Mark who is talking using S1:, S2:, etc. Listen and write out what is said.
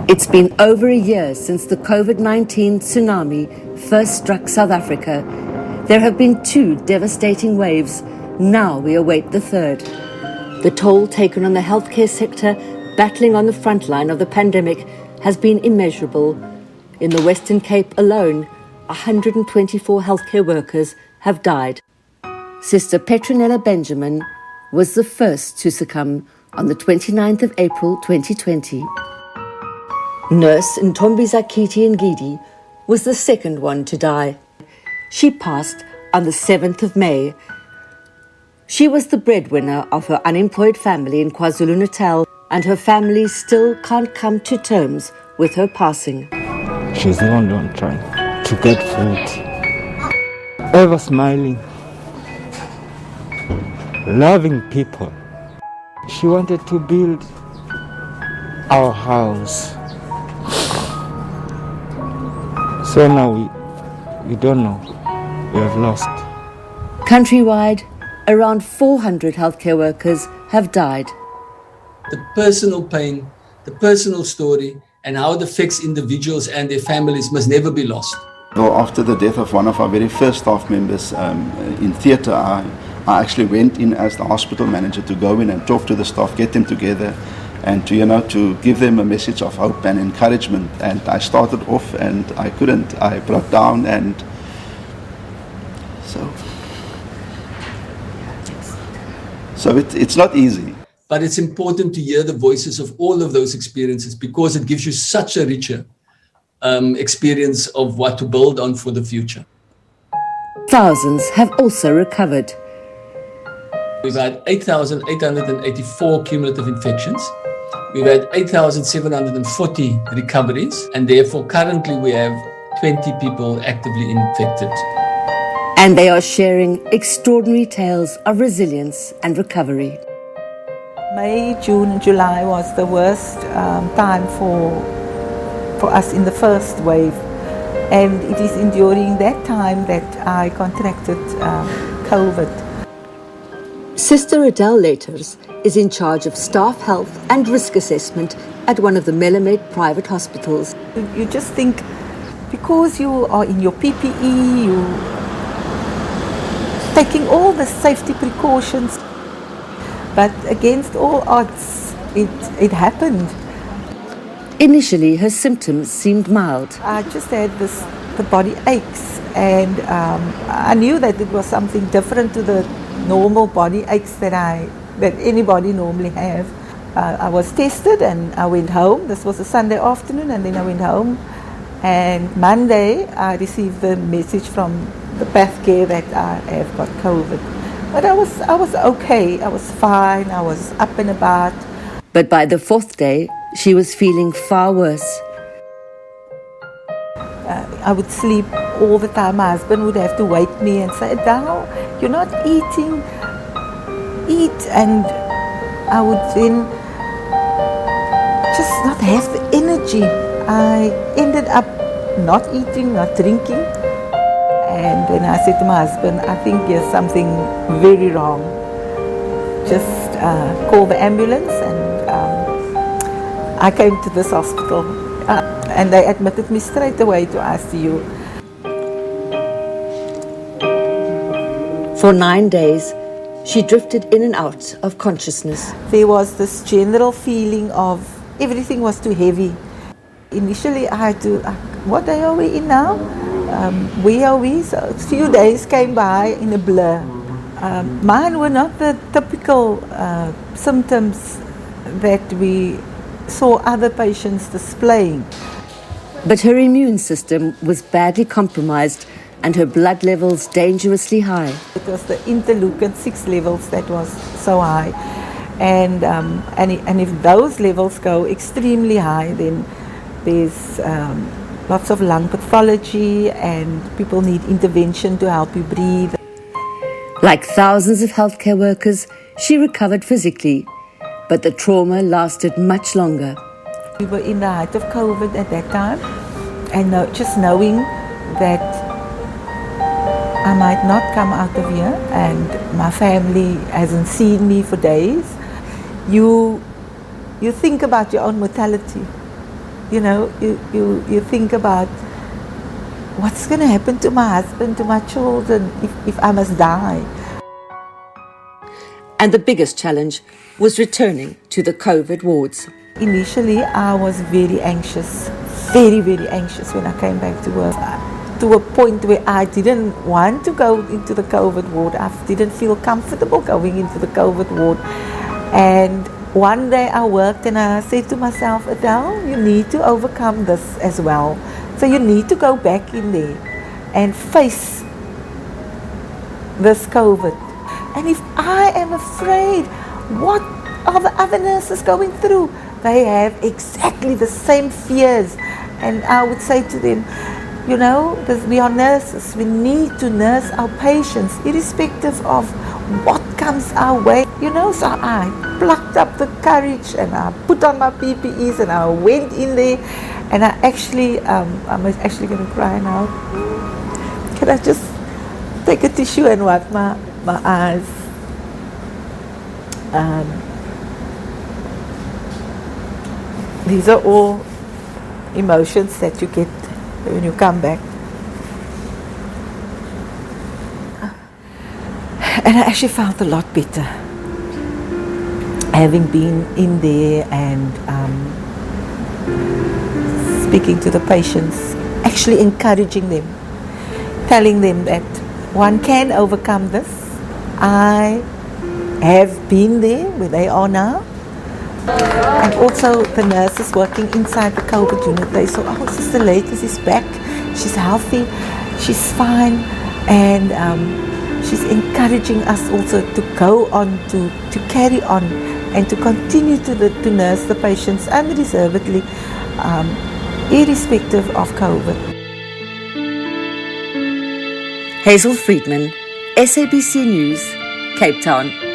S1: It's been over a year since the COVID-19 tsunami first struck South Africa. There have been 2 devastating waves. Now we await the third. The toll taken on the healthcare sector, battling on the front line of the pandemic, has been immeasurable. In the Western Cape alone, 124 healthcare workers have died. Sister Petronella Benjamin was the first to succumb on the 29th of April 2020. Nurse Ntombi Zakiti Ngidi was the second one to die. She passed on the 7th of May. She was the breadwinner of her unemployed family in KwaZulu-Natal, and her family still can't come to terms with her passing.
S2: She's the only one trying to get food. Ever smiling, loving people. She wanted to build our house. So now we don't know. We have lost.
S1: Countrywide, around 400 healthcare workers have died.
S3: The personal pain, the personal story, and how it affects individuals and their families must never be lost.
S4: Well, after the death of one of our very first staff members in theatre, I actually went in as the hospital manager to go in and talk to the staff, get them together, and to give them a message of hope and encouragement. And I started off and I couldn't. I broke down, and so it's not easy.
S3: But it's important to hear the voices of all of those experiences, because it gives you such a richer experience of what to build on for the future.
S1: Thousands have also recovered.
S3: We've had 8,884 cumulative infections. We've had 8,740 recoveries, and therefore currently we have 20 people actively infected.
S1: And they are sharing extraordinary tales of resilience and recovery.
S5: May, June and July was the worst time for us in the first wave, and it is during that time that I contracted COVID.
S1: Sister Adele Letters is in charge of staff health and risk assessment at one of the Melamed private hospitals.
S5: You just think, because you are in your PPE, you taking all the safety precautions, but against all odds, it happened.
S1: Initially, her symptoms seemed mild.
S5: I just had the body aches, and I knew that it was something different to the normal body aches that anybody normally have. I was tested and I went home. This was a Sunday afternoon, and then I went home. And Monday, I received the message from the path care that I have got COVID. But I was okay. I was fine. I was up and about.
S1: But by the 4th day, she was feeling far worse.
S5: I would sleep all the time. My husband would have to wake me and say, "Adele, you're not eating. Eat." And I would then just not have the energy. I ended up not eating, not drinking. And then I said to my husband, "I think there's something very wrong. Just call the ambulance." And I came to this hospital. And they admitted me straight away to ICU.
S1: For 9 days, she drifted in and out of consciousness.
S5: There was this general feeling of everything was too heavy. Initially, I had to, what day are we in now? Where are we? So a few days came by in a blur. Mine were not the typical symptoms that we saw other patients displaying.
S1: But her immune system was badly compromised and her blood levels dangerously high.
S5: It was the interleukin-6 levels that was so high. And if those levels go extremely high, then there's lots of lung pathology and people need intervention to help you breathe.
S1: Like thousands of healthcare workers, she recovered physically, but the trauma lasted much longer.
S5: We were in the height of COVID at that time, and just knowing that I might not come out of here and my family hasn't seen me for days, you think about your own mortality. you know, you think about what's going to happen to my husband, to my children, if I must die.
S1: And the biggest challenge was returning to the COVID wards.
S5: Initially, I was very anxious, very, very anxious when I came back to work. To a point where I didn't want to go into the COVID ward. I didn't feel comfortable going into the COVID ward. And one day I worked and I said to myself, Adele, you need to overcome this as well. So you need to go back in there and face this COVID. And if I am afraid, what are the other nurses going through? They have exactly the same fears. And I would say to them, you know, we are nurses. We need to nurse our patients, irrespective of what comes our way. You know, so I plucked up the courage and I put on my PPEs and I went in there. And I actually, I'm actually going to cry now. Can I just take a tissue and wipe my eyes? These are all emotions that you get when you come back. And I actually felt a lot better having been in there and speaking to the patients, actually encouraging them, telling them that one can overcome this. I have been there where they are now. And also the nurses working inside the COVID unit, they saw, oh, Sister Laters is back, she's healthy, she's fine, and she's encouraging us also to go on, to carry on, and to continue to nurse the patients unreservedly, irrespective of COVID.
S1: Hazel Friedman, SABC News, Cape Town.